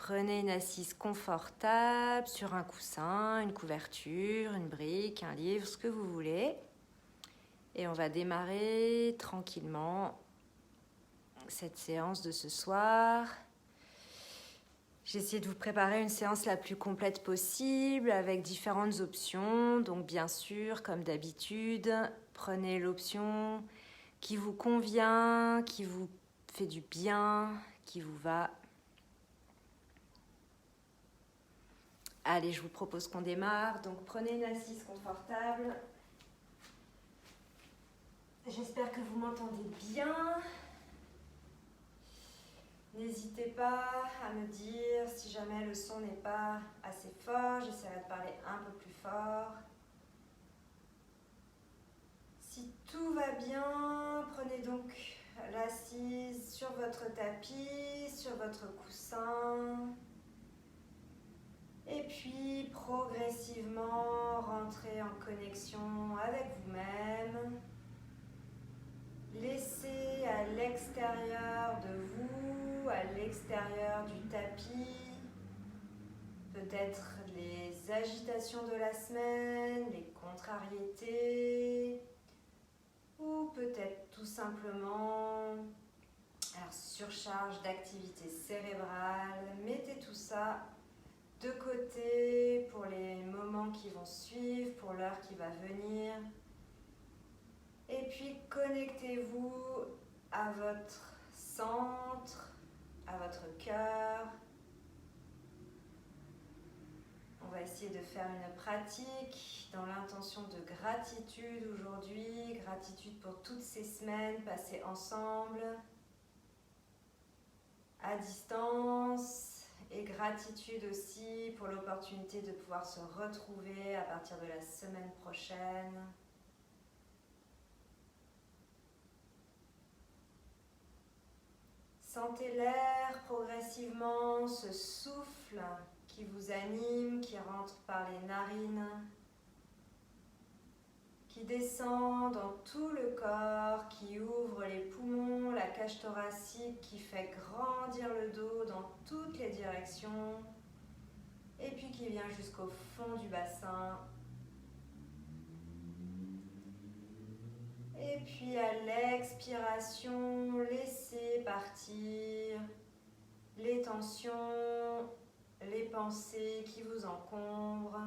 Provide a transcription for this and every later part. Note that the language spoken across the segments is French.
Prenez une assise confortable sur un coussin, une couverture, une brique, un livre, ce que vous voulez. Et on va démarrer tranquillement cette séance de ce soir. J'ai essayé de vous préparer une séance la plus complète possible avec différentes options. Donc bien sûr, comme d'habitude, prenez l'option qui vous convient, qui vous fait du bien, qui vous va. Allez, je vous propose qu'on démarre. Donc prenez une assise confortable. J'espère que vous m'entendez bien. N'hésitez pas à me dire si jamais le son n'est pas assez fort. J'essaierai de parler un peu plus fort. Si tout va bien, prenez donc l'assise sur votre tapis, sur votre coussin. Et puis progressivement rentrez en connexion avec vous-même. Laissez à l'extérieur de vous, à l'extérieur du tapis, peut-être les agitations de la semaine, les contrariétés, ou peut-être tout simplement surcharge d'activité cérébrale. Mettez tout ça de côté pour les moments qui vont suivre, pour l'heure qui va venir. Et puis connectez-vous à votre centre, à votre cœur. On va essayer de faire une pratique dans l'intention de gratitude aujourd'hui, gratitude pour toutes ces semaines passées ensemble, à distance, et gratitude aussi pour l'opportunité de pouvoir se retrouver à partir de la semaine prochaine. Sentez l'air progressivement, ce souffle qui vous anime, qui rentre par les narines, qui descend dans tout le corps, qui ouvre les poumons, la cage thoracique, qui fait grandir le dos dans toutes les directions, et puis qui vient jusqu'au fond du bassin. Et puis à l'expiration, laissez partir les tensions, les pensées qui vous encombrent.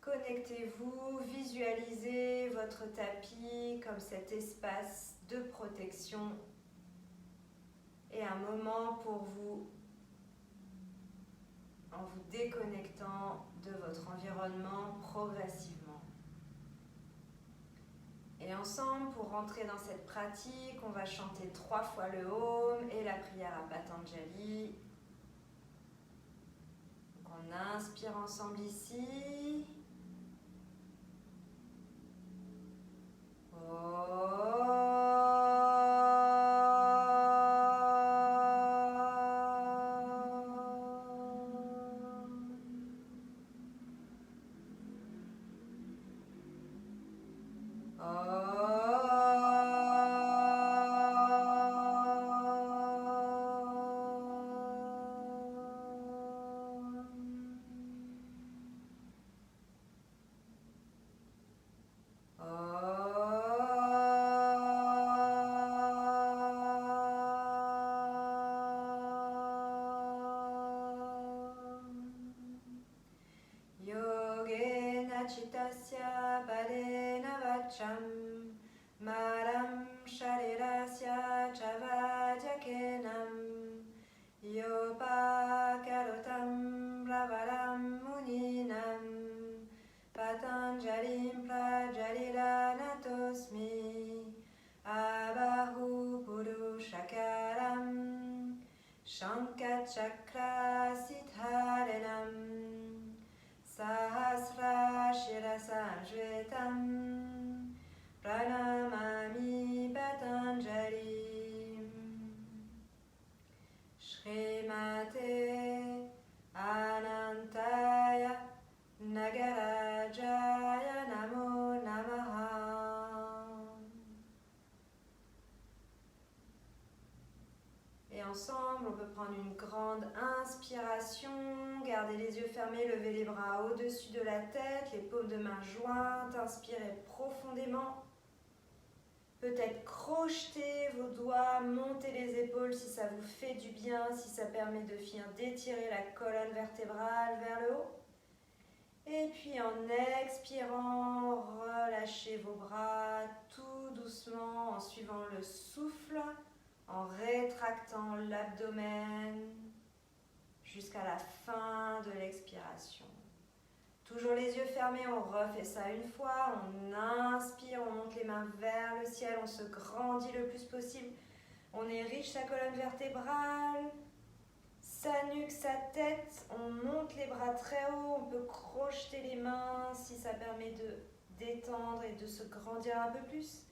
Connectez-vous, visualisez votre tapis comme cet espace de protection et un moment pour vous en vous déconnectant de votre environnement progressivement. Et ensemble, pour rentrer dans cette pratique, on va chanter 3 fois le Om et la prière à Patanjali. Donc on inspire ensemble ici. Chitasya padena vacham maram sharirasya chavadyakenam yopa karotam ravaram muninam patanjalim prajalila abahu purushakaram shankachakra siddharenam Sahasra Shirasa Jvetam Pranamami Patanjali Shrimate Anantaya Nagarajaya Namo Namaha. Et ensemble. On peut prendre une grande inspiration, garder les yeux fermés, lever les bras au-dessus de la tête, les paumes de main jointes, inspirez profondément. Peut-être crocheter vos doigts, monter les épaules si ça vous fait du bien, si ça permet de finir d'étirer la colonne vertébrale vers le haut. Et puis en expirant, relâchez vos bras tout doucement en suivant le souffle, en rétractant l'abdomen jusqu'à la fin de l'expiration. Toujours les yeux fermés, on refait ça une fois. On inspire, on monte les mains vers le ciel, on se grandit le plus possible. On érige sa colonne vertébrale, sa nuque, sa tête. On monte les bras très haut, on peut crocheter les mains si ça permet de détendre et de se grandir un peu plus.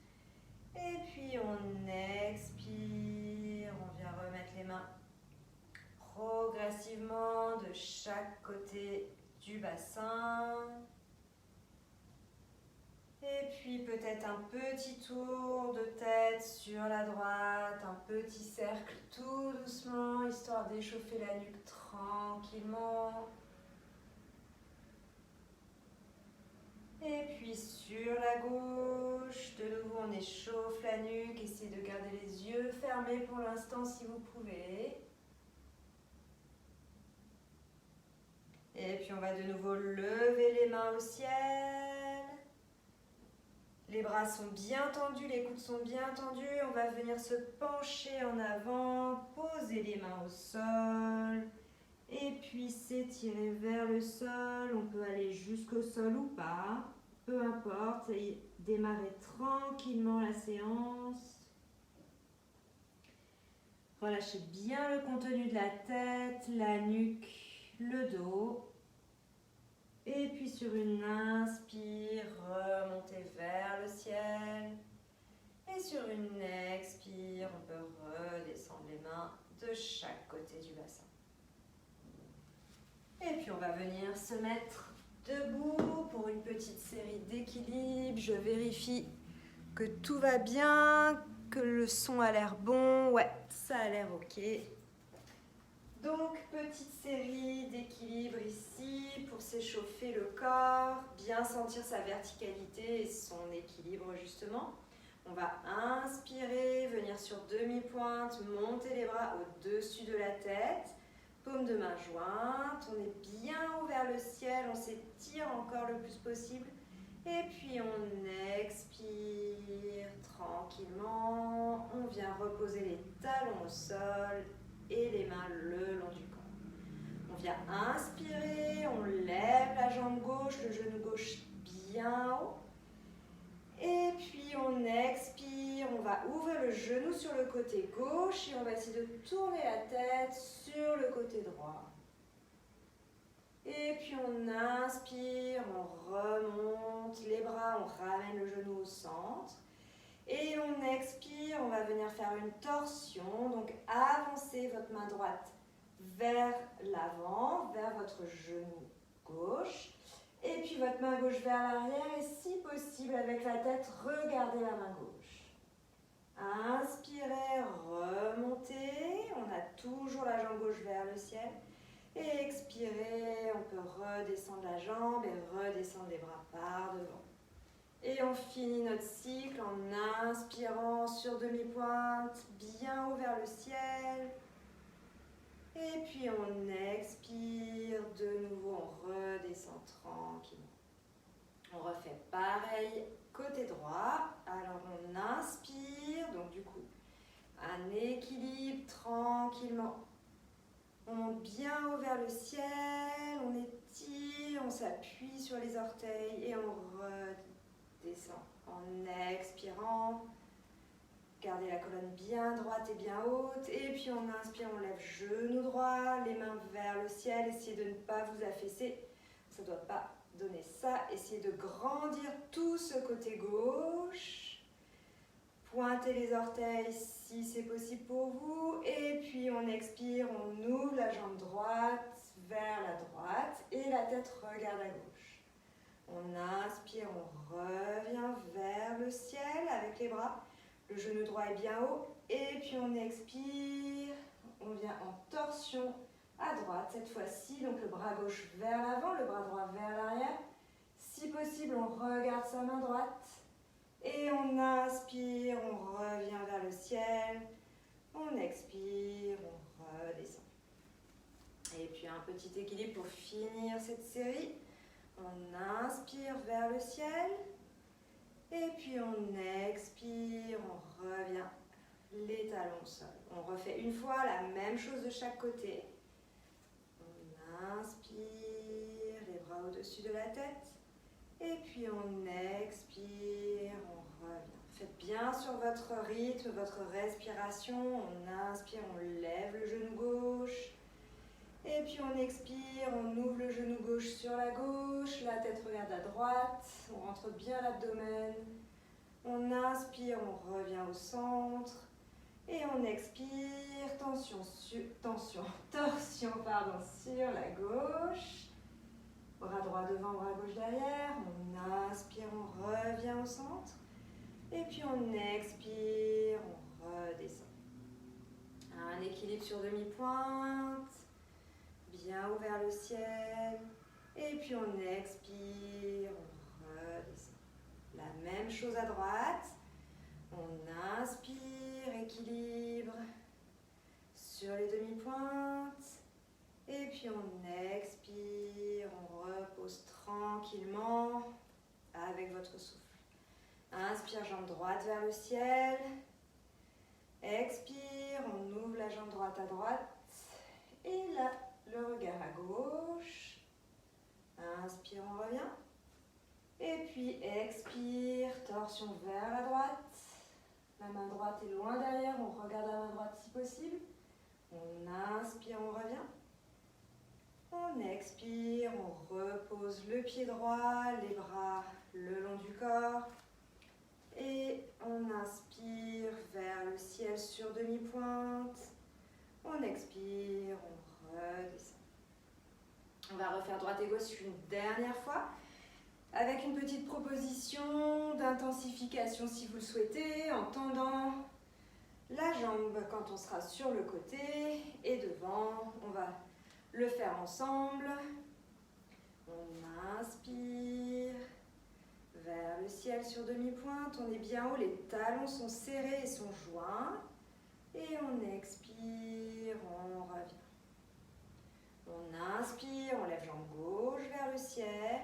Et puis on expire, on vient remettre les mains progressivement de chaque côté du bassin. Et puis peut-être un petit tour de tête sur la droite, un petit cercle tout doucement, histoire d'échauffer la nuque tranquillement. Et puis sur la gauche, de nouveau on échauffe la nuque, essayez de garder les yeux fermés pour l'instant si vous pouvez. Et puis on va de nouveau lever les mains au ciel. Les bras sont bien tendus, les coudes sont bien tendus. On va venir se pencher en avant, poser les mains au sol. Et puis s'étirer vers le sol. On peut aller jusqu'au sol ou pas. Peu importe. Et démarrer tranquillement la séance. Relâchez bien le contenu de la tête, la nuque, le dos. Et puis sur une inspire, remontez vers le ciel. Et sur une expire, on peut redescendre les mains de chaque côté du bassin. Et puis on va venir se mettre debout pour une petite série d'équilibres. Je vérifie que tout va bien, que le son a l'air bon. Ouais, ça a l'air ok. Donc, petite série d'équilibre ici pour s'échauffer le corps, bien sentir sa verticalité et son équilibre justement. On va inspirer, venir sur demi-pointe, monter les bras au-dessus de la tête, paume de main jointe, on est bien haut vers le ciel, on s'étire encore le plus possible. Et puis on expire tranquillement, on vient reposer les talons au sol et les mains le long du corps. On vient inspirer, on lève la jambe gauche, le genou gauche bien haut. Et puis on expire, on va ouvrir le genou sur le côté gauche et on va essayer de tourner la tête sur le côté droit. Et puis on inspire, on remonte les bras, on ramène le genou au centre. Et on expire, on va venir faire une torsion. Donc avancez votre main droite vers l'avant, vers votre genou gauche. Et puis votre main gauche vers l'arrière. Et si possible, avec la tête, regardez la main gauche. Inspirez, remontez. On a toujours la jambe gauche vers le ciel. Et expirez, on peut redescendre la jambe et redescendre les bras par devant. Et on finit notre cycle en inspirant sur demi-pointe, bien haut vers le ciel. Et puis on expire, de nouveau on redescend tranquillement. On refait pareil côté droit. Alors on inspire, donc du coup un équilibre tranquillement. On monte bien haut vers le ciel, on étire, on s'appuie sur les orteils et on redescend en expirant. Gardez la colonne bien droite et bien haute. Et puis on inspire, on lève genou droit, les mains vers le ciel. Essayez de ne pas vous affaisser, ça ne doit pas donner ça. Essayez de grandir tout ce côté gauche. Pointez les orteils si c'est possible pour vous. Et puis on expire, on ouvre la jambe droite vers la droite et la tête regarde à gauche. On inspire, on revient vers le ciel avec les bras. Le genou droit est bien haut. Et puis on expire, torsion à droite cette fois-ci. Donc le bras gauche vers l'avant, le bras droit vers l'arrière. Si possible, on regarde sa main droite. Et on inspire, on revient vers le ciel. On expire, on redescend. Et puis un petit équilibre pour finir cette série. On inspire vers le ciel. Et puis on expire, on revient les talons au sol. On refait une fois la même chose de chaque côté. On inspire, les bras au-dessus de la tête. Et puis on expire, on revient. Faites bien sur votre rythme, votre respiration. On inspire, on lève le genou gauche. Et puis on expire, on ouvre le genou gauche sur la gauche. La tête regarde à droite. On rentre bien l'abdomen. On inspire, on revient au centre. Et on expire, torsion sur la gauche. Bras droit devant, bras gauche derrière. On inspire, on revient au centre. Et puis on expire, on redescend. Un équilibre sur demi-pointe. Bien ouvert le ciel. Et puis on expire, on redescend. La même chose à droite. On inspire, équilibre sur les demi-pointes. Et puis on expire, on repose tranquillement avec votre souffle. Inspire, jambe droite vers le ciel. Expire, on ouvre la jambe droite à droite. Et là, le regard à gauche. Inspire, on revient. Et puis expire, torsion vers la droite. La main droite est loin derrière, on regarde la main droite si possible. On inspire, on revient. On expire, on repose le pied droit, les bras le long du corps. Et on inspire vers le ciel sur demi-pointe. On expire, on redescend. On va refaire droite et gauche une dernière fois. Avec une petite proposition d'intensification si vous le souhaitez, en tendant la jambe quand on sera sur le côté et devant. On va le faire ensemble. On inspire vers le ciel sur demi-pointe. On est bien haut, les talons sont serrés et sont joints. Et on expire, on revient. On inspire, on lève jambe gauche vers le ciel.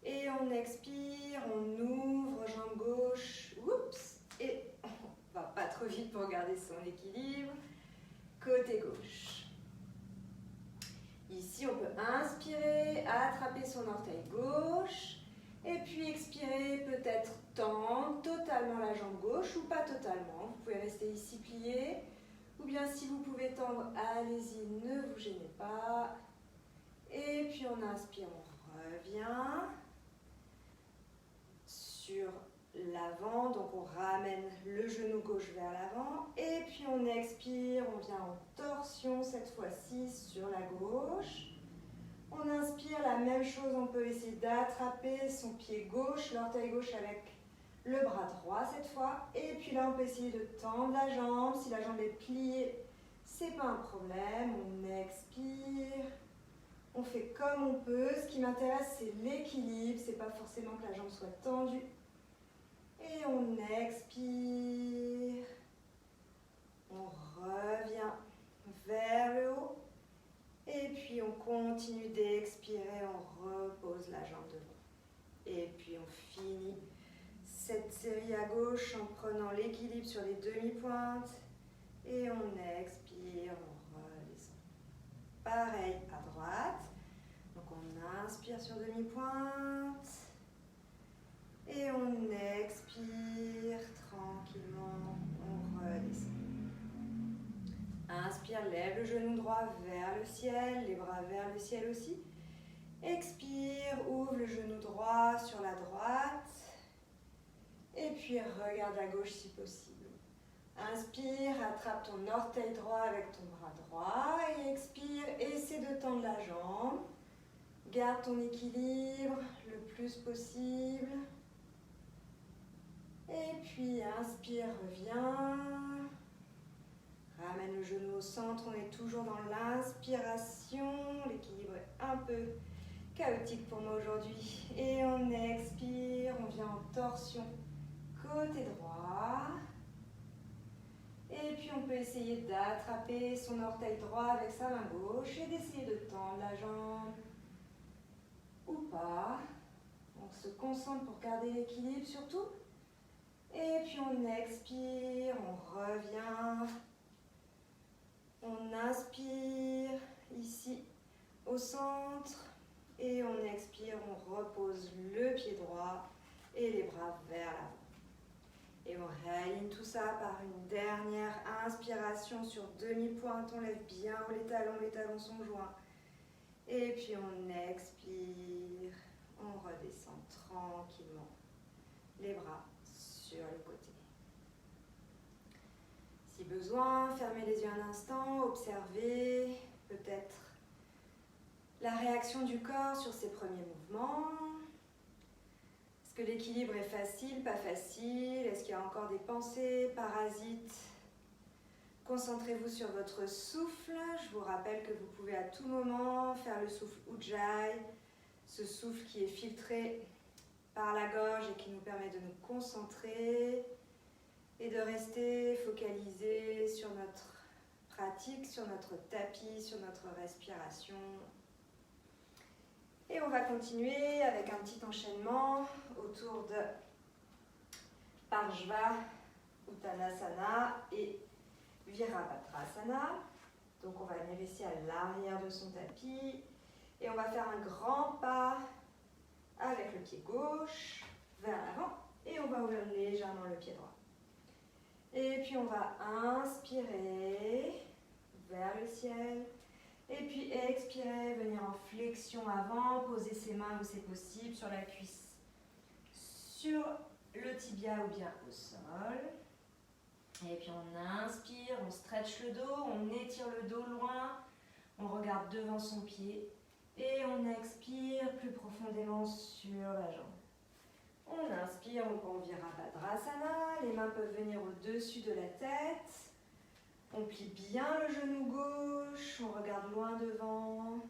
Et on expire, on ouvre jambe gauche. Oups! Et on va pas trop vite pour garder son équilibre. Côté gauche. Ici, on peut inspirer, attraper son orteil gauche. Et puis expirer, peut-être tendre totalement la jambe gauche ou pas totalement. Vous pouvez rester ici plié. Ou bien si vous pouvez tendre, allez-y, ne vous gênez pas. Et puis on inspire, on revient sur l'avant. Donc on ramène le genou gauche vers l'avant. Et puis on expire, on vient en torsion cette fois-ci sur la gauche. On inspire, la même chose, on peut essayer d'attraper son pied gauche, l'orteil gauche avec le bras droit cette fois. Et puis là, on peut essayer de tendre la jambe. Si la jambe est pliée, c'est pas un problème. On expire. On fait comme on peut. Ce qui m'intéresse, c'est l'équilibre. C'est pas forcément que la jambe soit tendue. Et on expire. On revient vers le haut. Et puis on continue d'expirer, on repose la jambe devant. Et puis on finit cette série à gauche en prenant l'équilibre sur les demi-pointes. Et on expire, on redescend. Pareil à droite. Donc on inspire sur demi-pointe. Et on expire tranquillement, on redescend. Inspire, lève le genou droit vers le ciel, les bras vers le ciel aussi. Expire, ouvre le genou droit sur la droite. Et puis regarde à gauche si possible. Inspire, attrape ton orteil droit avec ton bras droit. Et expire, essaie de tendre la jambe. Garde ton équilibre le plus possible. Et puis inspire, reviens. Ramène le genou au centre, on est toujours dans l'inspiration. L'équilibre est un peu chaotique pour moi aujourd'hui. Et on expire, on vient en torsion côté droit. Et puis on peut essayer d'attraper son orteil droit avec sa main gauche et d'essayer de tendre la jambe ou pas. On se concentre pour garder l'équilibre surtout. Et puis on expire, on revient. On inspire ici au centre et on expire, on repose le pied droit et les bras vers l'avant. Et on réaligne tout ça par une dernière inspiration sur demi-pointe. On lève bien haut les talons sont joints. Et puis on expire, on redescend tranquillement les bras sur le côté. Si besoin, fermez les yeux un instant, observez peut-être la réaction du corps sur ces premiers mouvements. Est-ce que l'équilibre est facile, pas facile? Est-ce qu'il y a encore des pensées, parasites? Concentrez-vous sur votre souffle. Je vous rappelle que vous pouvez à tout moment faire le souffle Ujjayi, ce souffle qui est filtré par la gorge et qui nous permet de nous concentrer et de rester focalisé sur notre pratique, sur notre tapis, sur notre respiration. Et on va continuer avec un petit enchaînement autour de Parshva Uttanasana et Virabhadrasana. Donc on va venir ici à l'arrière de son tapis et on va faire un grand pas avec le pied gauche vers l'avant et on va ouvrir légèrement le pied droit. Et puis on va inspirer vers le ciel. Et puis expirer, venir en flexion avant, poser ses mains où c'est possible sur la cuisse, sur le tibia ou bien au sol. Et puis on inspire, on stretch le dos, on étire le dos loin, on regarde devant son pied. Et on expire plus profondément sur la jambe. On inspire, on prend Virabhadrasana, les mains peuvent venir au-dessus de la tête. On plie bien le genou gauche, on regarde loin devant.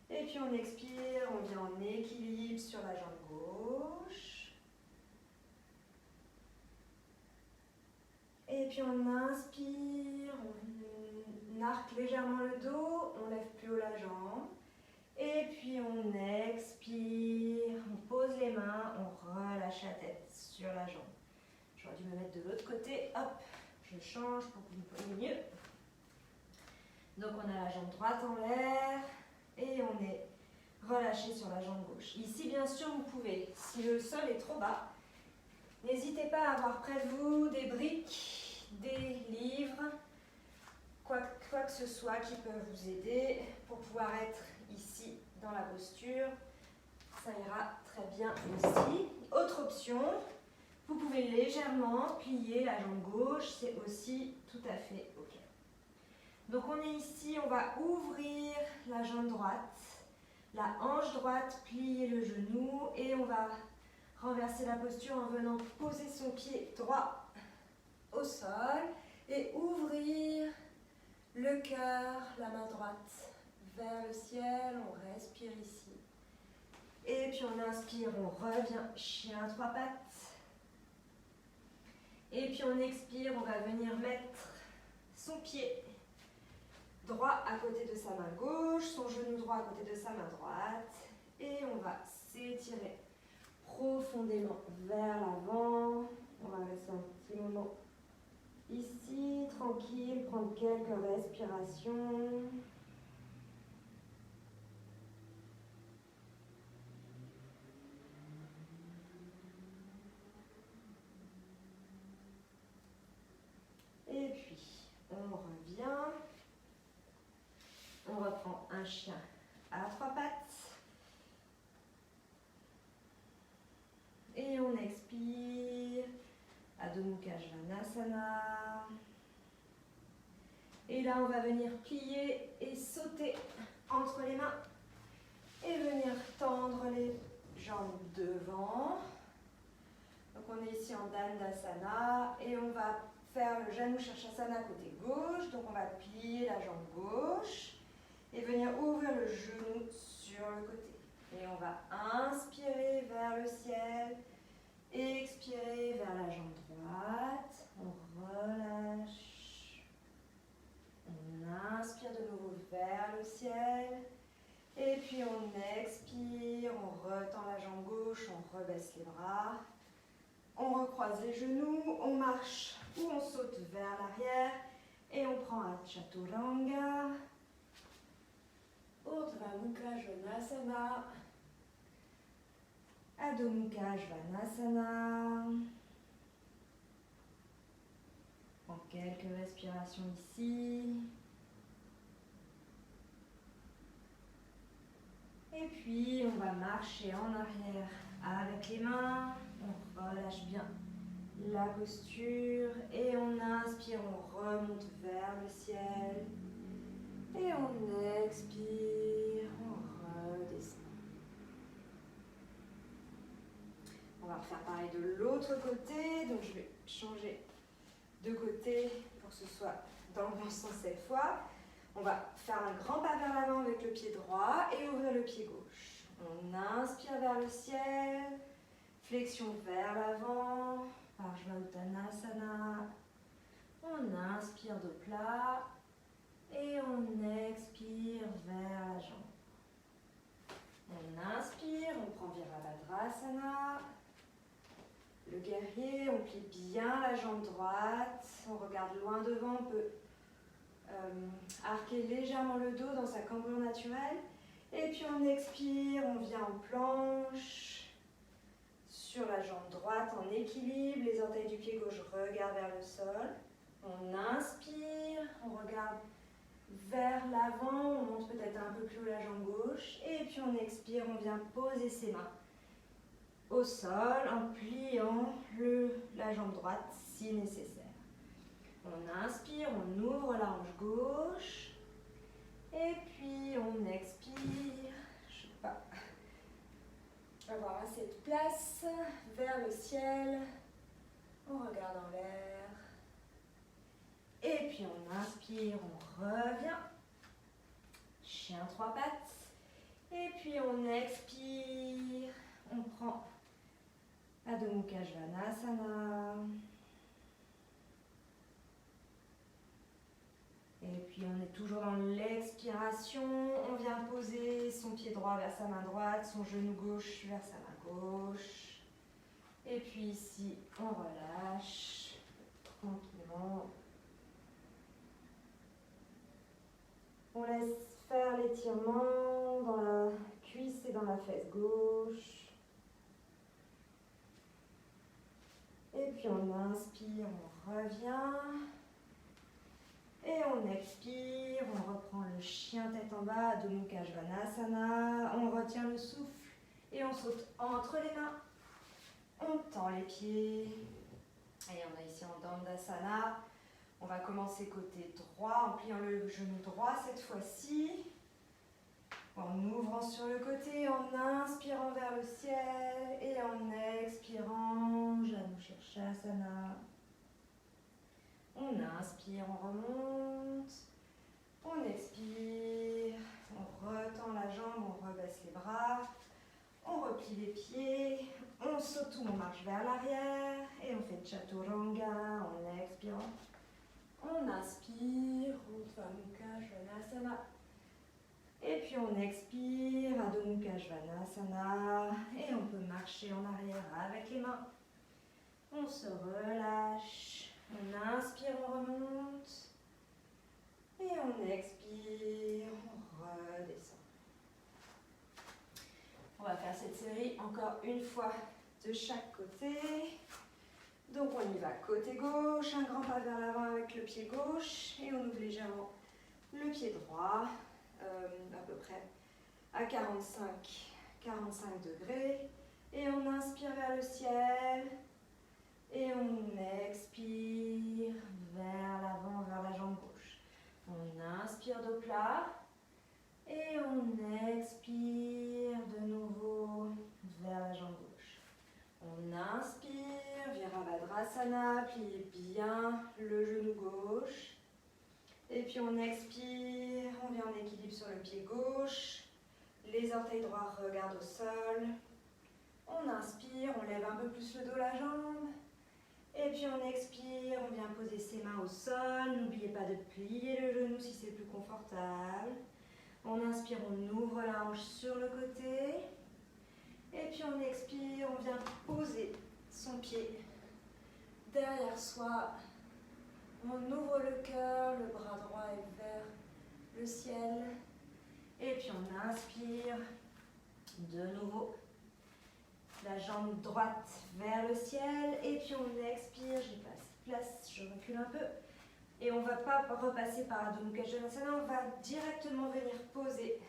Et puis on expire, on vient en équilibre sur la jambe gauche. Et puis on inspire, on arque légèrement le dos, on lève plus haut la jambe. Et puis on expire, on pose les mains, on relâche la tête sur la jambe. J'aurais dû me mettre de l'autre côté, hop, je change pour que vous voyez mieux. Donc on a la jambe droite en l'air et on est relâché sur la jambe gauche. Ici bien sûr vous pouvez, si le sol est trop bas, n'hésitez pas à avoir près de vous des briques, des livres, quoi que ce soit qui peut vous aider pour pouvoir être ici dans la posture. Ça ira très bien aussi. Autre option, vous pouvez légèrement plier la jambe gauche, c'est aussi tout à fait ok. Donc on est ici, on va ouvrir la jambe droite, la hanche droite, plier le genou et on va renverser la posture en venant poser son pied droit au sol et ouvrir le cœur, la main droite vers le ciel, on respire ici. Et puis on inspire, on revient, chien à trois pattes. Et puis on expire, on va venir mettre son pied droit à côté de sa main gauche, son genou droit à côté de sa main droite. Et on va s'étirer profondément vers l'avant. On va rester un petit moment ici, tranquille, prendre quelques respirations. Et puis, on revient. On reprend un chien à trois pattes. Et on expire. Adho Mukha Svanasana. Et là, on va venir plier et sauter entre les mains. Et venir tendre les jambes devant. Donc, on est ici en Dandasana. Et on va faire faire le Janu Shirshasana côté gauche. Donc on va plier la jambe gauche et venir ouvrir le genou sur le côté. Et on va inspirer vers le ciel, expirer vers la jambe droite. On relâche. On inspire de nouveau vers le ciel. Et puis on expire, on retend la jambe gauche, on rebaisse les bras. On recroise les genoux, on marche ou on saute vers l'arrière. Et on prend un Chaturanga. Urdhva Mukha Svanasana. Adho Mukha Svanasana. Prends quelques respirations ici. Et puis on va marcher en arrière avec les mains. On relâche bien la posture. Et on inspire, on remonte vers le ciel. Et on expire, on redescend. On va refaire pareil de l'autre côté. Donc je vais changer de côté pour que ce soit dans le bon sens cette fois. On va faire un grand pas vers l'avant avec le pied droit et ouvrir le pied gauche. On inspire vers le ciel, flexion vers l'avant, Parshva-Uttanasana. On inspire de plat. Et on expire vers la jambe. On inspire, on prend Virabhadrasana. Le guerrier, on plie bien la jambe droite. On regarde loin devant, on peut arquer légèrement le dos dans sa cambrure naturelle. Et puis on expire, on vient en planche. Sur la jambe droite en équilibre, les orteils du pied gauche regardent vers le sol. On inspire, on regarde vers l'avant, on monte peut-être un peu plus haut la jambe gauche. Et puis on expire, on vient poser ses mains au sol en pliant la jambe droite si nécessaire. On inspire, on ouvre la hanche gauche. Et puis on expire. Je ne sais pas. Avoir assez de place vers le ciel. On regarde en l'air. Et puis on inspire, on revient. Chien trois pattes. Et puis on expire. On prend Adho Mukha Svanasana. Et puis on est toujours dans l'expiration. On vient poser son pied droit vers sa main droite, son genou gauche vers sa main gauche. Et puis ici, on relâche tranquillement. On laisse faire l'étirement dans la cuisse et dans la fesse gauche. Et puis on inspire, on revient. Et on expire, on reprend le chien tête en bas, Adho Mukha Svanasana. On retient le souffle et on saute entre les mains. On tend les pieds. Et on est ici en Dandasana. On va commencer côté droit en pliant le genou droit cette fois-ci. En ouvrant sur le côté, en inspirant vers le ciel et en expirant, Janu Shirshasana. On inspire, on remonte. On expire, on retend la jambe, on rebaisse les bras. On replie les pieds, on saute ou on marche vers l'arrière et on fait Chaturanga en expirant. On inspire, Urdhva Mukha Svanasana. Et puis on expire, Adho Mukha Svanasana. Et on peut marcher en arrière avec les mains. On se relâche. On inspire, on remonte. Et on expire, on redescend. On va faire cette série encore une fois de chaque côté. Donc on y va côté gauche, un grand pas vers l'avant avec le pied gauche et on ouvre légèrement le pied droit, à peu près à 45 degrés. Et on inspire vers le ciel et on expire vers l'avant, vers la jambe gauche. On inspire de plat et on expire de nouveau vers la jambe gauche. On on inspire, Virabhadrasana, pliez bien le genou gauche. Et puis on expire, on vient en équilibre sur le pied gauche. Les orteils droits regardent au sol. On inspire, on lève un peu plus le dos, la jambe. Et puis on expire, on vient poser ses mains au sol. N'oubliez pas de plier le genou si c'est plus confortable. On inspire, on ouvre la hanche sur le côté. Et puis on expire, on vient poser son pied derrière soi. On ouvre le cœur, le bras droit est vers le ciel. Et puis on inspire de nouveau. La jambe droite vers le ciel. Et puis on expire, j'ai pas assez de place, je recule un peu. Et on ne va pas repasser par Adho Mukha Svanasana, on va directement venir poser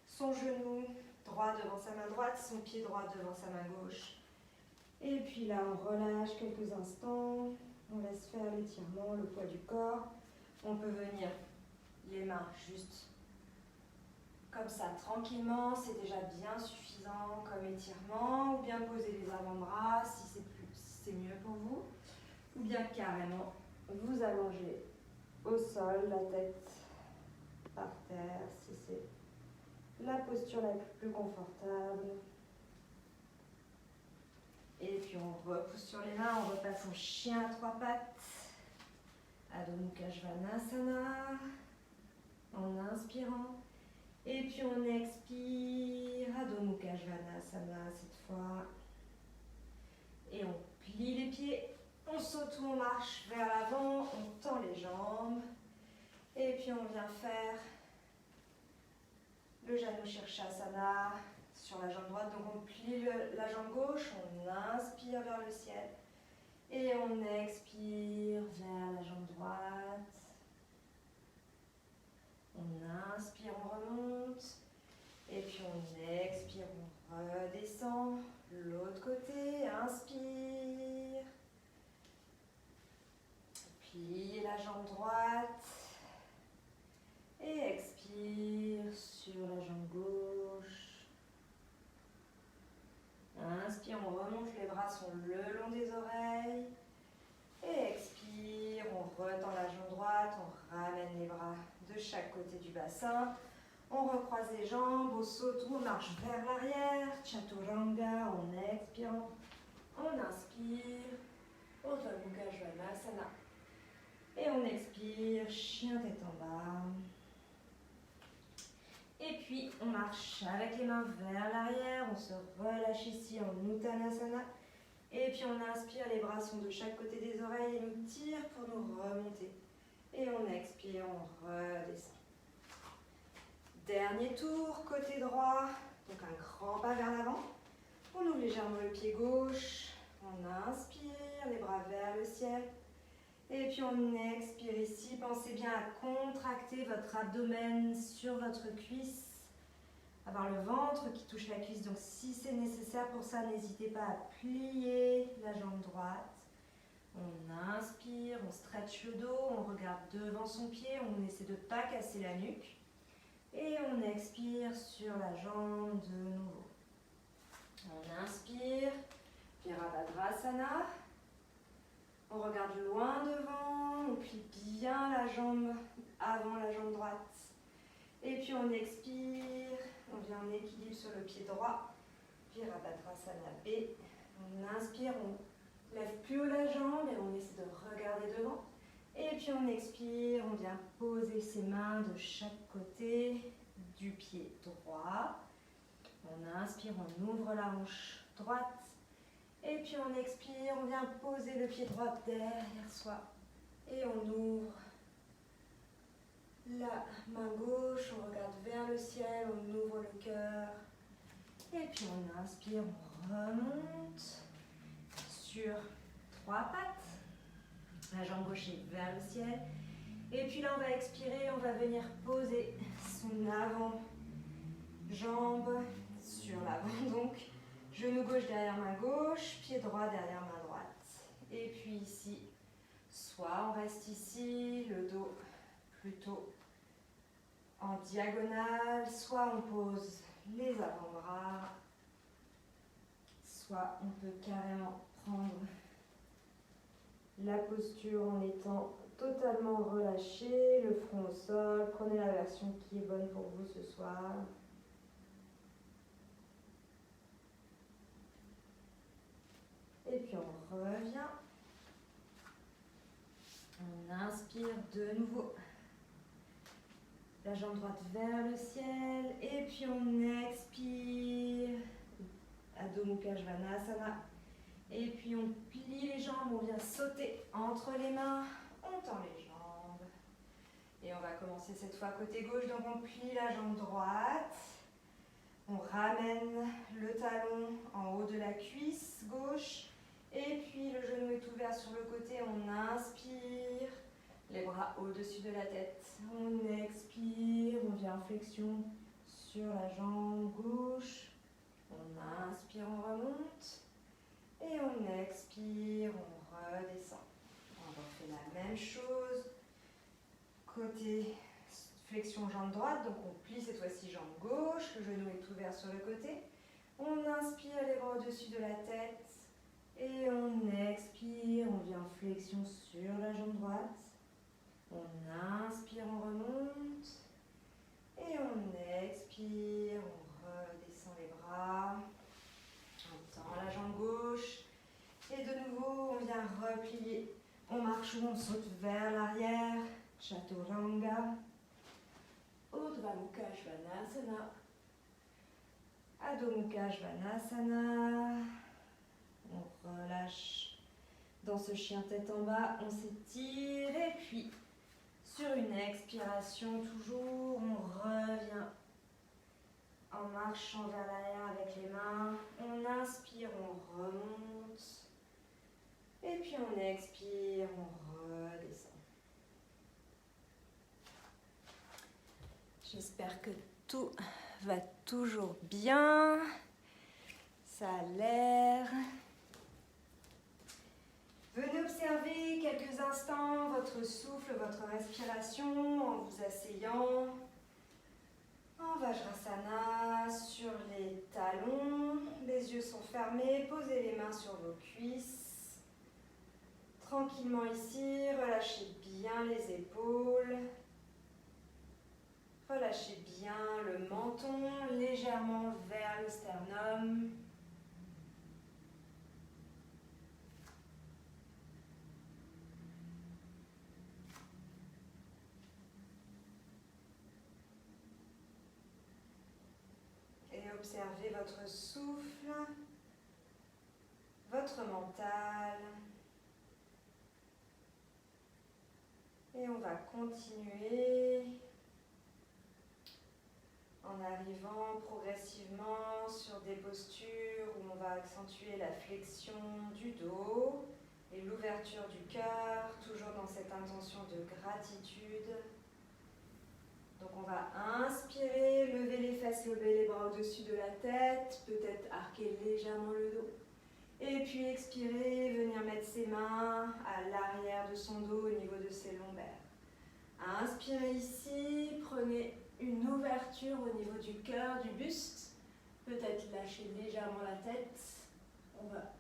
son genou droit devant sa main droite, son pied droit devant sa main gauche. Et puis là, on relâche quelques instants. On laisse faire l'étirement, le poids du corps. On peut venir les mains juste comme ça, tranquillement. C'est déjà bien suffisant comme étirement. Ou bien poser les avant-bras si c'est mieux pour vous. Ou bien carrément vous allonger au sol, la tête par terre, si c'est la posture la plus confortable. Et puis on repousse sur les mains, on repasse en chien à trois pattes. Adho Mukha Svanasana. En inspirant. Et puis on expire. Adho Mukha Svanasana cette fois. Et on plie les pieds. On saute ou on marche vers l'avant. On tend les jambes. Et puis on vient faire le Janu Shirshasana sur la jambe droite. Donc on plie la jambe gauche, on inspire vers le ciel. Et on expire vers la jambe droite. On inspire, on remonte. Et puis on expire, on redescend. L'autre côté, inspire. Pliez la jambe droite. Et expire sur la jambe gauche. Inspire, on remonte, les bras sont le long des oreilles. Et expire, on retend la jambe droite, on ramène les bras de chaque côté du bassin. On recroise les jambes, on saute ou on marche vers l'arrière. Chaturanga, en expirant. On inspire. Adho Mukha Svanasana. Et on expire, chien tête en bas. Et puis on marche avec les mains vers l'arrière. On se relâche ici en Uttanasana. Et puis on inspire, les bras sont de chaque côté des oreilles et nous tire pour nous remonter. Et on expire, on redescend. Dernier tour, côté droit, donc un grand pas vers l'avant. On ouvre légèrement le pied gauche, on inspire, les bras vers le ciel. Et puis on expire ici, pensez bien à contracter votre abdomen sur votre cuisse. Avoir le ventre qui touche la cuisse, donc si c'est nécessaire pour ça, n'hésitez pas à plier la jambe droite. On inspire, on stretch le dos, on regarde devant son pied, on essaie de ne pas casser la nuque. Et on expire sur la jambe de nouveau. On inspire, Virabhadrasana. On regarde loin devant, on plie bien la jambe avant la jambe droite. Et puis on expire, on vient en équilibre sur le pied droit. Virabhadrasana B. On inspire, on lève plus haut la jambe et on essaie de regarder devant. Et puis on expire, on vient poser ses mains de chaque côté du pied droit. On inspire, on ouvre la hanche droite. Et puis on expire, on vient poser le pied droit derrière soi. Et on ouvre la main gauche, on regarde vers le ciel, on ouvre le cœur. Et puis on inspire, on remonte sur trois pattes. La jambe gauche est vers le ciel. Et puis là, on va expirer, on va venir poser son avant-jambe sur l'avant. Donc, genou gauche derrière main gauche, pied droit derrière main droite. Et puis ici, soit on reste ici, le dos plutôt en diagonale, soit on pose les avant-bras, soit on peut carrément prendre la posture en étant totalement relâché, le front au sol. Prenez la version qui est bonne pour vous ce soir. Et puis on revient. On inspire de nouveau. La jambe droite vers le ciel. Et puis on expire. Adho Mukha Svanasana. Et puis on plie les jambes, on vient sauter entre les mains. On tend les jambes. Et on va commencer cette fois côté gauche. Donc on plie la jambe droite. On ramène le talon en haut de la cuisse gauche. Et puis le genou est ouvert sur le côté. On inspire. Les bras au-dessus de la tête. On expire. On vient en flexion sur la jambe gauche. On inspire, on remonte. Et on expire, on redescend. On refait la même chose. Côté flexion jambe droite, donc on plie cette fois-ci jambe gauche, le genou est ouvert sur le côté. On inspire les bras au-dessus de la tête. Et on expire, on vient en flexion sur la jambe droite. On inspire, on remonte. Et on expire, on redescend les bras. On tend la jambe gauche. Et de nouveau, on vient replier. On marche ou on saute vers l'arrière. Chaturanga. Urdhva Mukha Svanasana. Adho Mukha Svanasana. On relâche dans ce chien tête en bas. On s'étire et puis sur une expiration toujours, on revient en marchant vers l'arrière avec les mains. On inspire, on remonte. Et puis on expire, on redescend. J'espère que tout va toujours bien. Ça a l'air. Venez observer quelques instants votre souffle, votre respiration en vous asseyant en Vajrasana sur les talons. Les yeux sont fermés, posez les mains sur vos cuisses. Tranquillement ici, relâchez bien les épaules. Relâchez bien le menton légèrement vers le sternum. Et observez votre souffle, votre mental. Et on va continuer en arrivant progressivement sur des postures où on va accentuer la flexion du dos et l'ouverture du cœur, toujours dans cette intention de gratitude. Donc on va inspirer, lever les fesses, lever les bras au-dessus de la tête, peut-être arquer légèrement le dos. Et puis expirer, venir mettre ses mains à l'arrière de son dos au niveau de ses lombaires. Inspirez ici, prenez une ouverture au niveau du cœur, du buste. Peut-être lâcher légèrement la tête. On va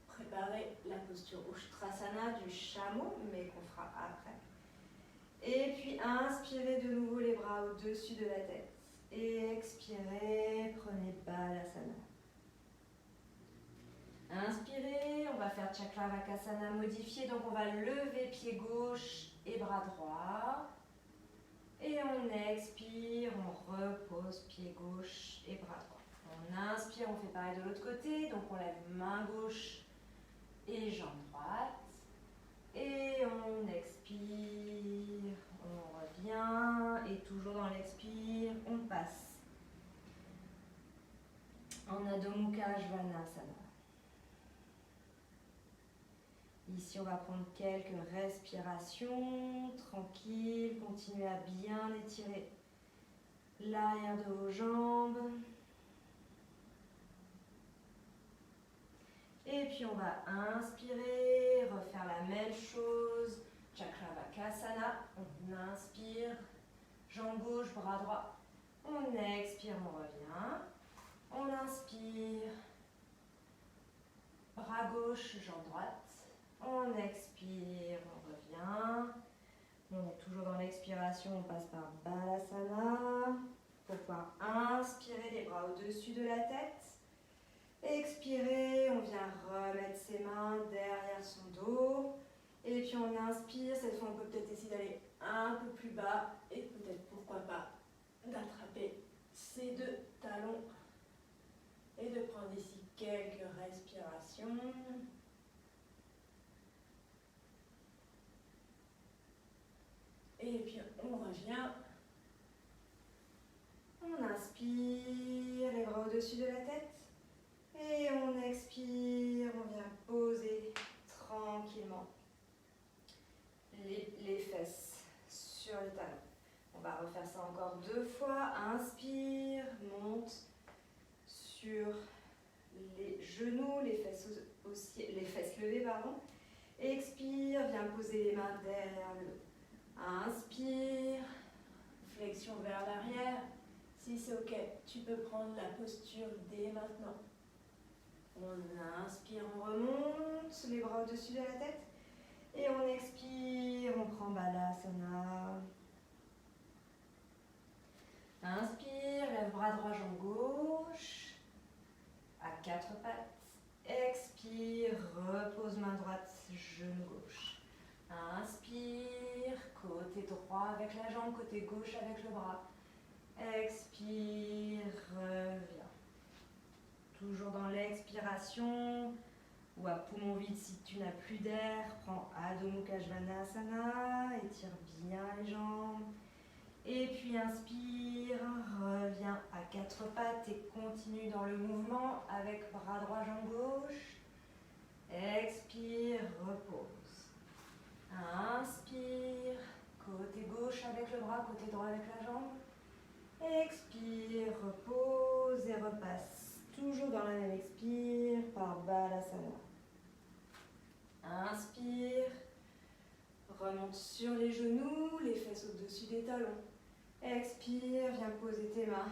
préparer la posture Ustrasana du chameau, mais qu'on fera après. Et puis inspirez de nouveau les bras au-dessus de la tête. Et expirez, prenez Balasana. Inspirez, on va faire Chakravakasana modifié. Donc on va lever pied gauche et bras droit. Et on expire, on repose pied gauche et bras droit. On inspire, on fait pareil de l'autre côté. Donc on lève main gauche et jambe droite. Et on expire, on revient. Et toujours dans l'expire, on passe en Adho Mukha Svanasana. Ici, on va prendre quelques respirations tranquilles. Continuez à bien étirer l'arrière de vos jambes. Et puis, on va inspirer, refaire la même chose. Chakravakasana. On inspire, jambe gauche, bras droit. On expire, on revient. On inspire. bras gauche, jambe droite. On expire, on revient. On est toujours dans l'expiration, on passe par Balasana. Pour pouvoir inspirer les bras au-dessus de la tête. Expirer, on vient remettre ses mains derrière son dos. Et puis on inspire, cette fois on peut peut-être essayer d'aller un peu plus bas. Et peut-être pourquoi pas d'attraper ces deux talons. Et de prendre ici quelques respirations. Et puis on revient. On inspire, les bras au-dessus de la tête. Et on expire, on vient poser tranquillement les fesses sur les talons. On va refaire ça encore 2 fois. Inspire, monte sur les genoux, les fesses levées, pardon. Expire, viens poser les mains derrière le dos. Inspire, flexion vers l'arrière. Si c'est ok, tu peux prendre la posture dès maintenant. On inspire, on remonte les bras au-dessus de la tête. Et on expire, on prend Balasana. Inspire, lève bras droit, jambe gauche. À 4 pattes. Expire, repose main droite, genou gauche. Inspire, côté droit avec la jambe, côté gauche avec le bras. Expire, reviens. Toujours dans l'expiration ou à poumon vide si tu n'as plus d'air. Prends Adho Mukha Svanasana, étire bien les jambes. Et puis inspire, reviens à 4 pattes et continue dans le mouvement avec bras droit, jambe gauche. Expire, repose. Inspire, côté gauche avec le bras, côté droit avec la jambe. Expire, repose et repasse. Toujours dans la même expire par Balasana. Inspire, remonte sur les genoux, les fesses au-dessus des talons. Expire, viens poser tes mains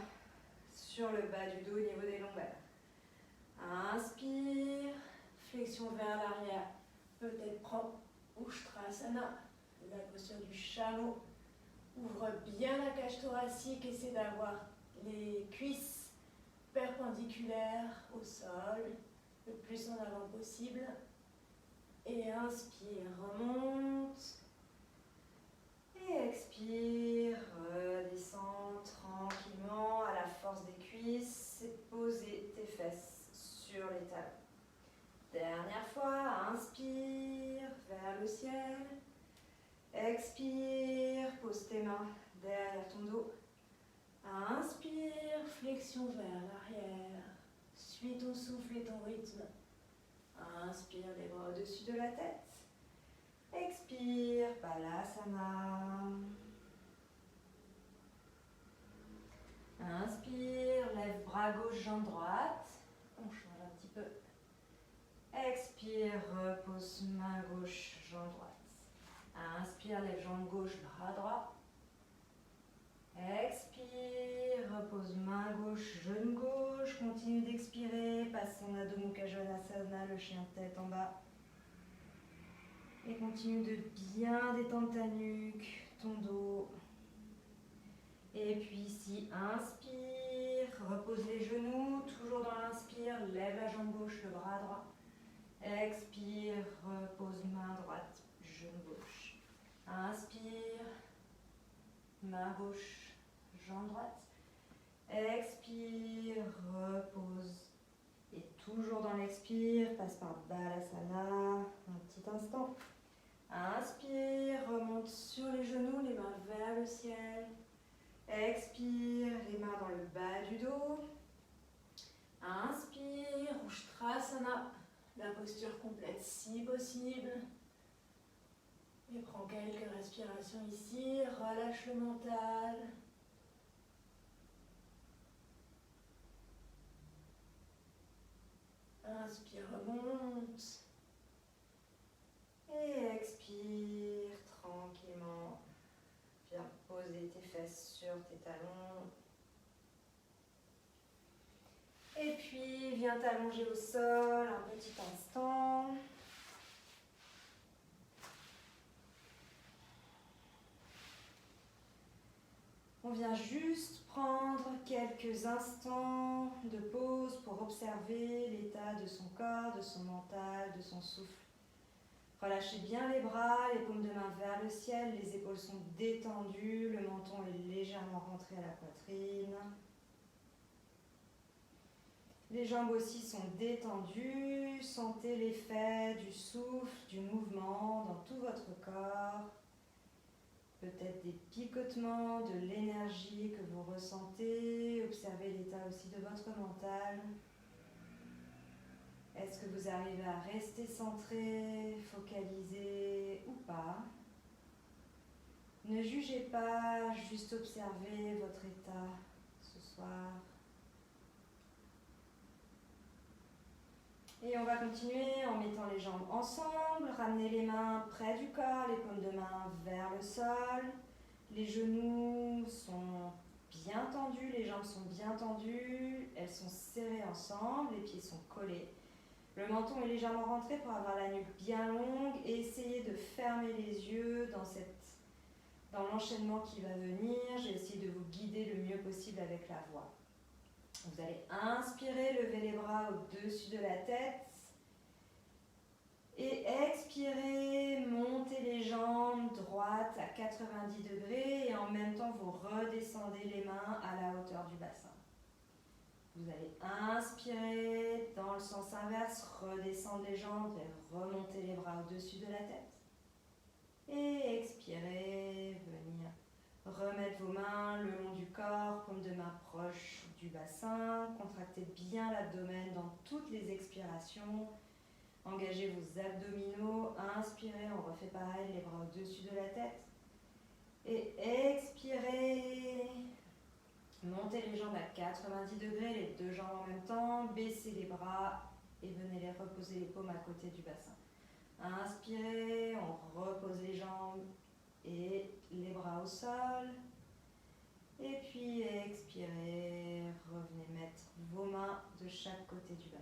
sur le bas du dos au niveau des lombaires. Inspire, flexion vers l'arrière. Peut-être prends Ushtrasana, la posture du chameau. Ouvre bien la cage thoracique, essaie d'avoir les cuisses perpendiculaires au sol, le plus en avant possible. Et inspire, remonte. Et expire, redescends tranquillement à la force des cuisses et poser tes fesses sur les talons. Dernière fois, inspire vers le ciel. Expire, pose tes mains derrière ton dos. Inspire, flexion vers l'arrière. Suis ton souffle et ton rythme. Inspire, les bras au-dessus de la tête. Expire, Balasana. Inspire, lève bras gauche, jambe droite. On change un petit peu. Expire, repose main gauche, jambe droite. Inspire, lève jambe gauche, bras droit. Expire, repose main gauche, genou gauche. Continue d'expirer, passe en Adho Mukha Svanasana, le chien tête en bas. Et continue de bien détendre ta nuque, ton dos. Et puis ici, inspire, repose les genoux, toujours dans l'inspire, lève la jambe gauche, le bras droit. Expire, repose main droite, genou gauche. Inspire, main gauche, jambe droite. Expire, repose. Et toujours dans l'expire, passe par Balasana, un petit instant. Inspire, remonte sur les genoux, les mains vers le ciel. Expire, les mains dans le bas du dos. Inspire, Ushtrasana, la posture complète si possible. Et prends quelques respirations ici, relâche le mental. Inspire, remonte. Et expire tranquillement. Viens poser tes fesses sur tes talons. Et puis, viens t'allonger au sol un petit instant. On vient juste prendre quelques instants de pause pour observer l'état de son corps, de son mental, de son souffle. Relâchez bien les bras, les paumes de main vers le ciel, les épaules sont détendues, le menton est légèrement rentré à la poitrine. Les jambes aussi sont détendues, sentez l'effet du souffle, du mouvement dans tout votre corps. Peut-être des picotements, de l'énergie que vous ressentez. Observez l'état aussi de votre mental. Est-ce que vous arrivez à rester centré, focalisé ou pas? Ne jugez pas, juste observez votre état ce soir. Et on va continuer en mettant les jambes ensemble, ramenez les mains près du corps, les paumes de main vers le sol. Les genoux sont bien tendus, les jambes sont bien tendues, elles sont serrées ensemble, les pieds sont collés. Le menton est légèrement rentré pour avoir la nuque bien longue et essayez de fermer les yeux dans l'enchaînement qui va venir. J'ai essayé de vous guider le mieux possible avec la voix. Vous allez inspirer, lever les bras au-dessus de la tête. Et expirez, montez les jambes droites à 90 degrés et en même temps vous redescendez les mains à la hauteur du bassin. Vous allez inspirer dans le sens inverse, redescendre les jambes et remonter les bras au-dessus de la tête. Et expirez, venir remettre vos mains le long du corps, paume de main proche du bassin. Contractez bien l'abdomen dans toutes les expirations. Engagez vos abdominaux, inspirez, on refait pareil, les bras au-dessus de la tête. Et expirez, montez les jambes à 90 degrés, les deux jambes en même temps, baissez les bras et venez les reposer les paumes à côté du bassin. Inspirez, on repose les jambes et les bras au sol. Et puis expirez, revenez mettre vos mains de chaque côté du bassin.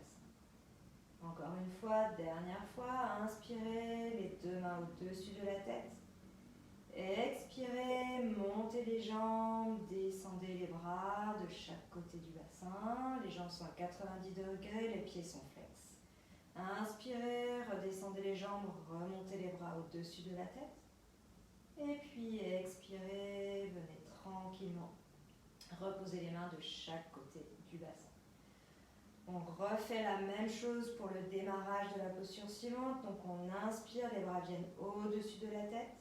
Encore une fois, dernière fois, inspirez, les deux mains au-dessus de la tête. Expirez, montez les jambes, descendez les bras de chaque côté du bassin. Les jambes sont à 90 degrés, les pieds sont flex. Inspirez, redescendez les jambes, remontez les bras au-dessus de la tête. Et puis expirez, venez tranquillement reposer les mains de chaque côté du bassin. On refait la même chose pour le démarrage de la posture suivante. Donc on inspire, les bras viennent au-dessus de la tête.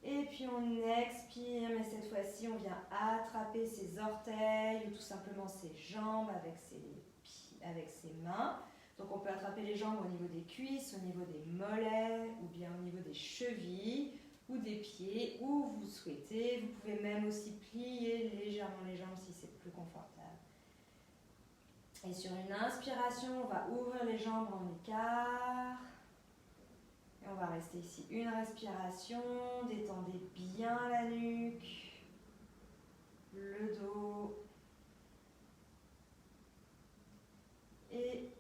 Et puis on expire, mais cette fois-ci on vient attraper ses orteils ou tout simplement ses jambes avec ses mains. Donc on peut attraper les jambes au niveau des cuisses, au niveau des mollets ou bien au niveau des chevilles ou des pieds, où vous souhaitez. Vous pouvez même aussi plier légèrement les jambes si c'est plus confortable. Et sur une inspiration, on va ouvrir les jambes en écart. Et on va rester ici une respiration. Détendez bien la nuque, le dos. Et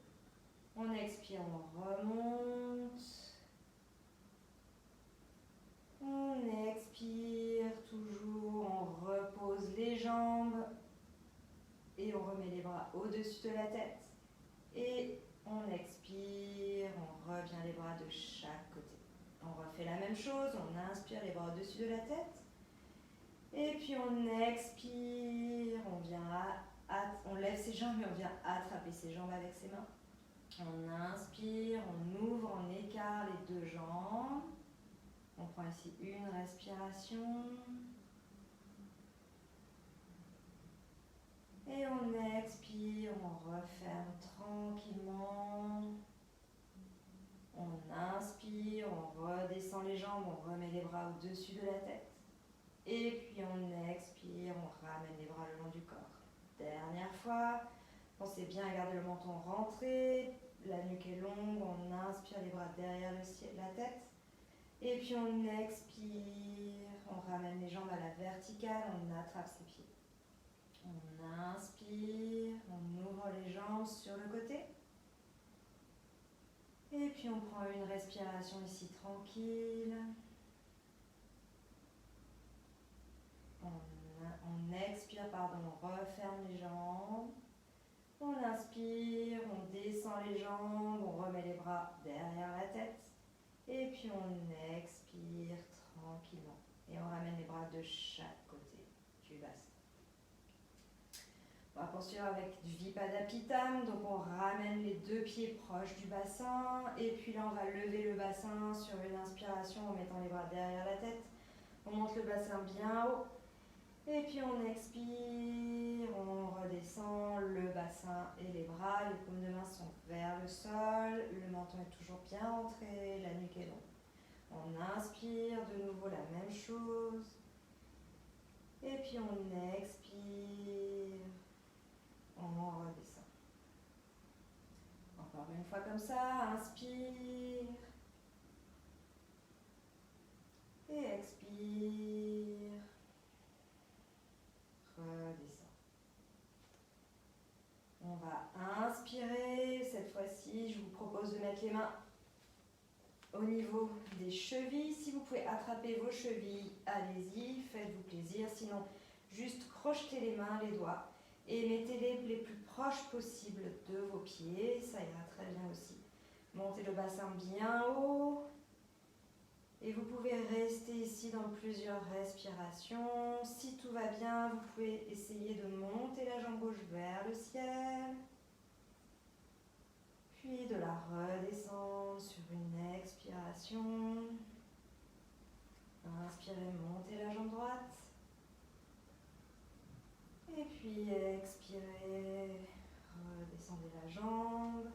on expire, on remonte. On expire toujours, on repose les jambes. Et on remet les bras au-dessus de la tête. Et on expire, on revient les bras de chaque côté. On refait la même chose, on inspire les bras au-dessus de la tête. Et puis on expire, on lève ses jambes et on vient attraper ses jambes avec ses mains. On inspire, on ouvre, on écarte les deux jambes. On prend ici une respiration. Et on expire, on referme tranquillement. On inspire, on redescend les jambes, on remet les bras au-dessus de la tête. Et puis on expire, on ramène les bras le long du corps. Dernière fois, pensez bien à garder le menton rentré, la nuque est longue, on inspire les bras derrière la tête. Et puis on expire, on ramène les jambes à la verticale, on attrape ses pieds. On inspire, on ouvre les jambes sur le côté. Et puis on prend une respiration ici tranquille. On expire, pardon, on referme les jambes. On inspire, on descend les jambes, on remet les bras derrière la tête. Et puis on expire tranquillement. Et on ramène les bras de chaque côté du bassin. On va poursuivre avec du Vipadapittam. Donc on ramène les deux pieds proches du bassin. Et puis là on va lever le bassin sur une inspiration en mettant les bras derrière la tête. On monte le bassin bien haut. Et puis on expire, on redescend le bassin et les bras. Les paumes de main sont vers le sol. Le menton est toujours bien rentré, la nuque est longue. On inspire, de nouveau la même chose. Et puis on expire, on redescend. Encore une fois comme ça, inspire. Et expire. Redescend. On va inspirer. Cette fois-ci, je vous propose de mettre les mains au niveau des chevilles. Si vous pouvez attraper vos chevilles, allez-y, faites-vous plaisir. Sinon, juste crochetez les mains, les doigts et mettez-les les plus proches possible de vos pieds. Ça ira très bien aussi. Montez le bassin bien haut. Et vous pouvez rester ici dans plusieurs respirations. Si tout va bien, vous pouvez essayer de monter la jambe gauche vers le ciel. Puis de la redescendre sur une expiration. Inspirez, montez la jambe droite. Et puis expirez, redescendez la jambe.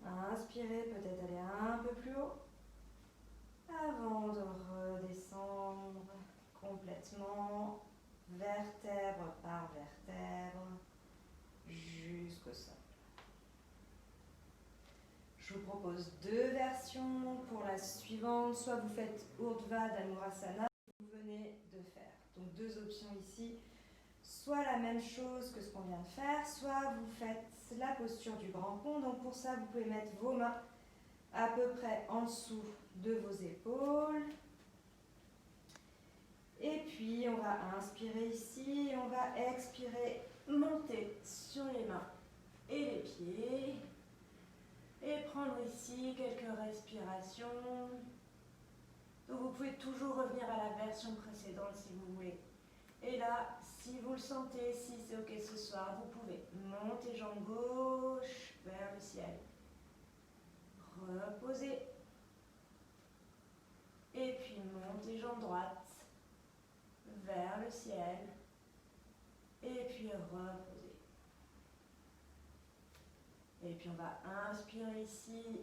Inspirez, peut-être aller un peu plus haut. Avant de redescendre complètement, vertèbre par vertèbre, jusqu'au sol. Je vous propose deux versions pour la suivante. Soit vous faites Urdhva Dhanurasana, vous venez de faire. Donc deux options ici. Soit la même chose que ce qu'on vient de faire, soit vous faites la posture du grand pont. Donc pour ça, vous pouvez mettre vos mains à peu près en dessous de vos épaules. Et puis on va inspirer ici, on va expirer, monter sur les mains et les pieds. Et prendre ici quelques respirations. Donc vous pouvez toujours revenir à la version précédente si vous voulez. Et là, si vous le sentez, si c'est ok ce soir, vous pouvez monter jambe gauche vers le ciel. Reposer. Et puis monter jambe droite vers le ciel. Et puis reposer. Et puis on va inspirer ici.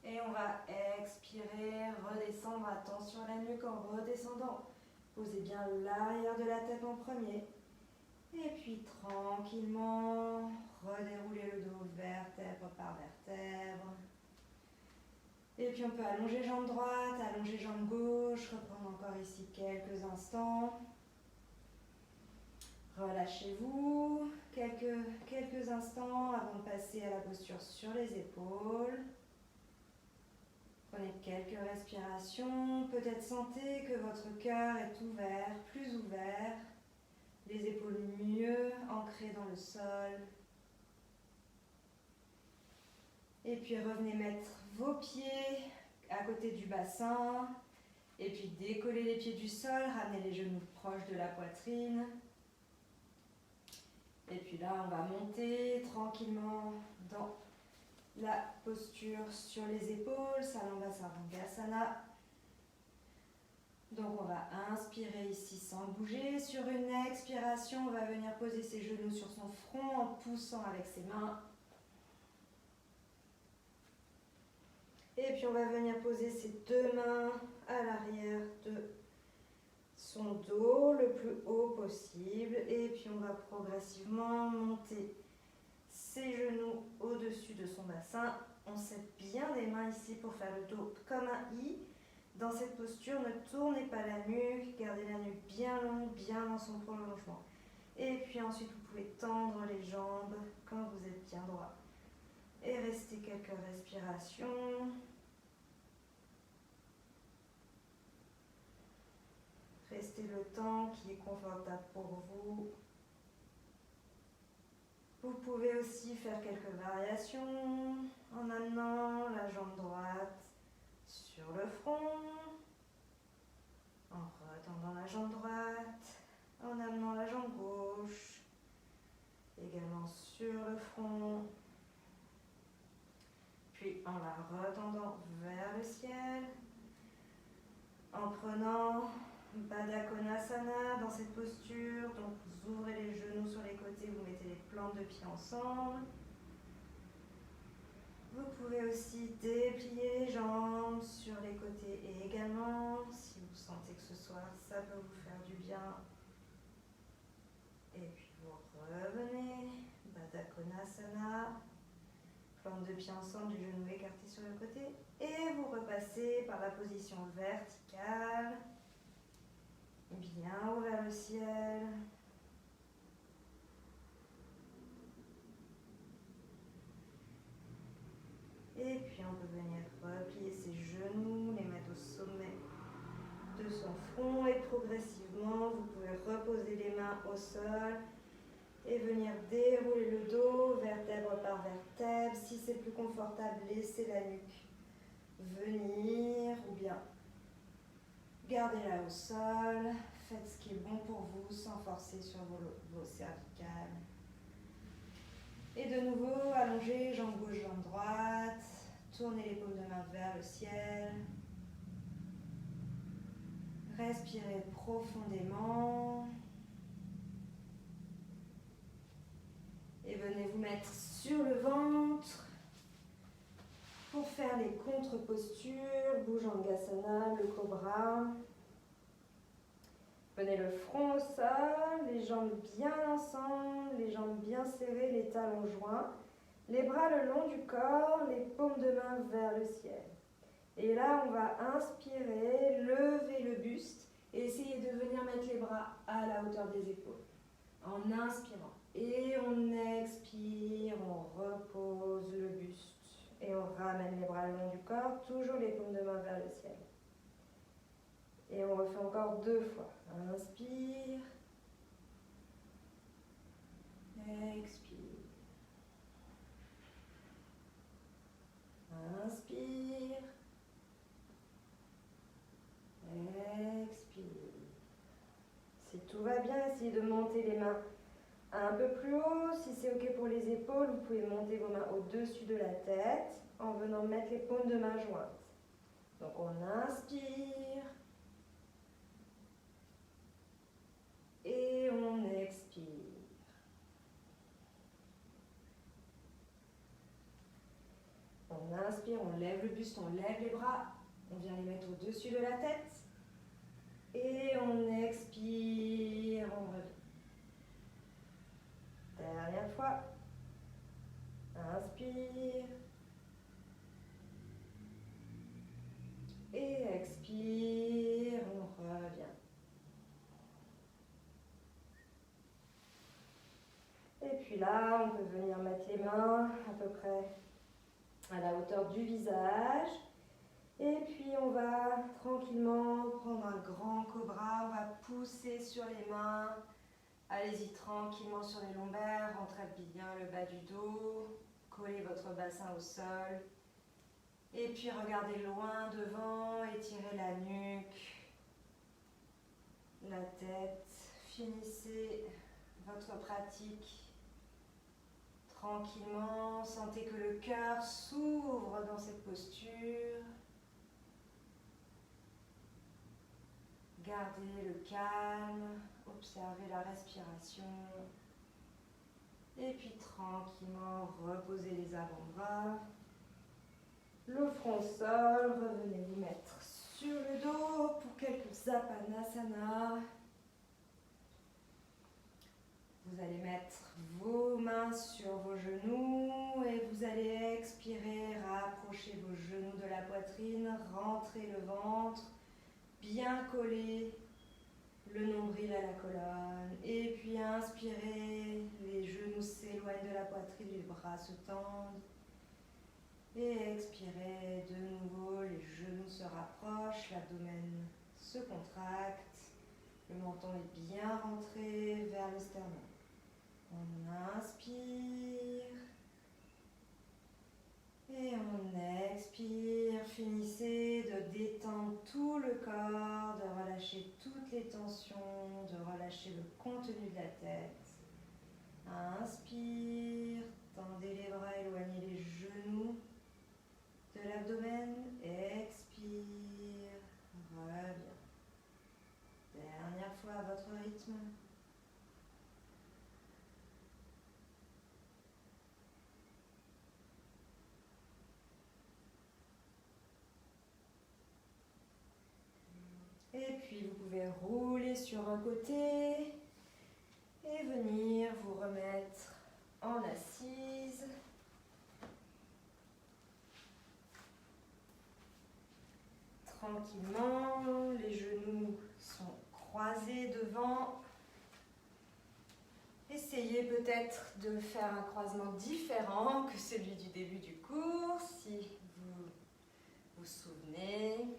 Et on va expirer, redescendre. Attention à la nuque en redescendant. Posez bien l'arrière de la tête en premier. Et puis tranquillement, redéroulez le dos vertèbre par vertèbre. Et puis on peut allonger jambe droite, allonger jambe gauche, reprendre encore ici quelques instants. Relâchez-vous quelques instants avant de passer à la posture sur les épaules. Prenez quelques respirations. Peut-être sentez que votre cœur est ouvert, plus ouvert. Les épaules mieux ancrées dans le sol. Et puis revenez mettre vos pieds à côté du bassin. Et puis décollez les pieds du sol, ramenez les genoux proches de la poitrine. Et puis là, on va monter tranquillement dans la posture sur les épaules, Salamba Sarvangasana. Donc on va inspirer ici sans bouger. Sur une expiration, on va venir poser ses genoux sur son front en poussant avec ses mains. Et puis on va venir poser ses deux mains à l'arrière de son dos le plus haut possible. Et puis on va progressivement monter ses genoux au-dessus de son bassin. On serre bien les mains ici pour faire le dos comme un I. Dans cette posture, ne tournez pas la nuque, gardez la nuque bien longue, bien dans son prolongement. Et puis ensuite, vous pouvez tendre les jambes quand vous êtes bien droit. Et restez quelques respirations. Restez le temps qui est confortable pour vous. Vous pouvez aussi faire quelques variations en amenant la jambe droite sur le front, en retendant la jambe droite, en amenant la jambe gauche, également sur le front, puis en la retendant vers le ciel, en prenant Baddha Konasana dans cette posture. Donc vous ouvrez les genoux sur les côtés, vous mettez les plantes de pied ensemble. Vous pouvez aussi déplier les jambes sur les côtés et également, si vous sentez que ce soir ça peut vous faire du bien. Et puis vous revenez, Baddha Konasana, plantes de pied ensemble, les genoux écartés sur le côté. Et vous repassez par la position verticale, bien haut vers le ciel. Et puis on peut venir replier ses genoux, les mettre au sommet de son front et progressivement vous pouvez reposer les mains au sol et venir dérouler le dos vertèbre par vertèbre. Si c'est plus confortable, laissez la nuque venir ou bien gardez-la au sol. Faites ce qui est bon pour vous sans forcer sur vos cervicales. Et de nouveau, allongez, jambe gauche, jambe droite. Tournez les paumes de main vers le ciel. Respirez profondément. Et venez vous mettre sur le ventre pour faire les contre-postures. Bhujangasana, le cobra. Venez le front au sol, les jambes bien ensemble, les jambes bien serrées, les talons joints. Les bras le long du corps, les paumes de main vers le ciel. Et là, on va inspirer, lever le buste et essayer de venir mettre les bras à la hauteur des épaules. En inspirant. Et on expire, on repose le buste. Et on ramène les bras le long du corps, toujours les paumes de main vers le ciel. Et on refait encore 2 fois. Inspire. Expire. Inspire. Expire. Si tout va bien, essayez de monter les mains un peu plus haut. Si c'est OK pour les épaules, vous pouvez monter vos mains au-dessus de la tête en venant mettre les paumes de main jointes. Donc on inspire. Et on expire. On inspire, on lève le buste, on lève les bras. On vient les mettre au-dessus de la tête. Et on expire, on revient. Dernière fois. Inspire. Et expire, on revient. Et puis là, on peut venir mettre les mains à peu près à la hauteur du visage. Et puis on va tranquillement prendre un grand cobra. On va pousser sur les mains. Allez-y tranquillement sur les lombaires. Rentrez bien le bas du dos. Collez votre bassin au sol. Et puis regardez loin devant. Étirez la nuque, la tête. Finissez votre pratique tranquillement. Sentez que le cœur s'ouvre dans cette posture. Gardez le calme, observez la respiration. Et puis tranquillement, reposez les avant-bras. Le front au sol, revenez vous mettre sur le dos pour quelques Apanasana. Vous allez mettre vos mains sur vos genoux et vous allez expirer, rapprocher vos genoux de la poitrine, rentrer le ventre, bien coller le nombril à la colonne. Et puis inspirez, les genoux s'éloignent de la poitrine, les bras se tendent. Et expirez, de nouveau, les genoux se rapprochent, l'abdomen se contracte, le menton est bien rentré vers le sternum. On inspire et on expire. Finissez de détendre tout le corps, de relâcher toutes les tensions, de relâcher le contenu de la tête. Inspire, tendez les bras, éloignez les genoux de l'abdomen. Expire, reviens. Dernière fois à votre rythme. Et puis vous pouvez rouler sur un côté et venir vous remettre en assise. Tranquillement, les genoux sont croisés devant. Essayez peut-être de faire un croisement différent que celui du début du cours, si vous vous souvenez.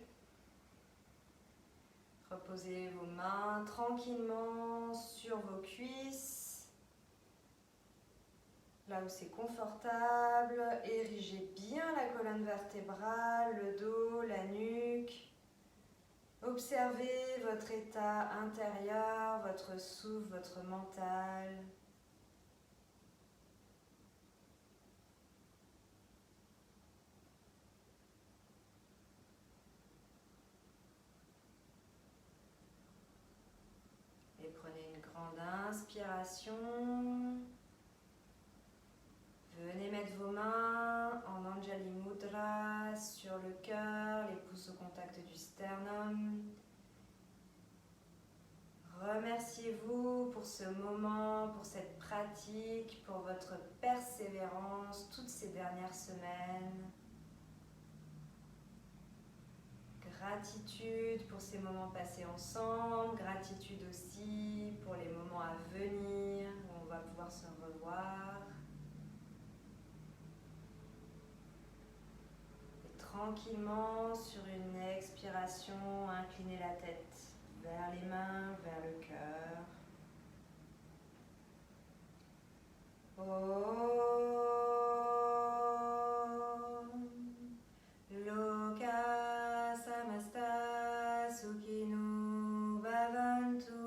Reposez vos mains tranquillement sur vos cuisses, là où c'est confortable. Érigez bien la colonne vertébrale, le dos, la nuque. Observez votre état intérieur, votre souffle, votre mental. Et prenez une grande inspiration. Venez mettre vos mains en Anjali Mudra sur le cœur, les pouces au contact du sternum. Remerciez-vous pour ce moment, pour cette pratique, pour votre persévérance toutes ces dernières semaines. Gratitude pour ces moments passés ensemble, gratitude aussi pour les moments à venir où on va pouvoir se revoir. Et tranquillement, sur une expiration, inclinez la tête vers les mains, vers le cœur. Loka samasta sukhino bhavantu.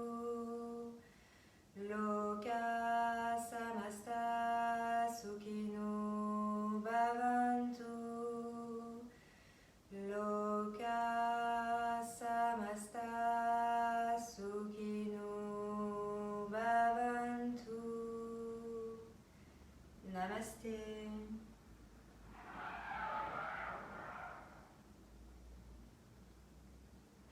Loka samasta sukhino bhavantu. Loka samasta sukhino bhavantu. Namasté.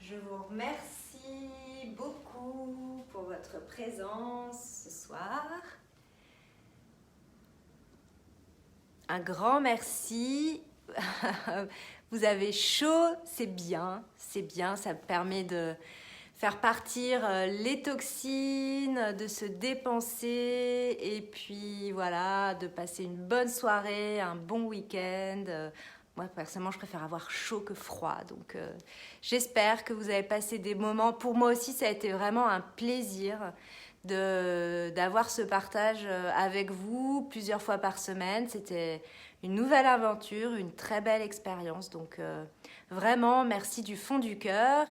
Je vous remercie beaucoup pour votre présence ce soir. Un grand merci. Vous avez chaud, c'est bien, ça permet de faire partir les toxines, de se dépenser et puis voilà, de passer une bonne soirée, un bon week-end. Moi, personnellement, je préfère avoir chaud que froid. Donc, j'espère que vous avez passé des moments. Pour moi aussi, ça a été vraiment un plaisir d'avoir ce partage avec vous plusieurs fois par semaine. C'était une nouvelle aventure, une très belle expérience. Donc, vraiment, merci du fond du cœur.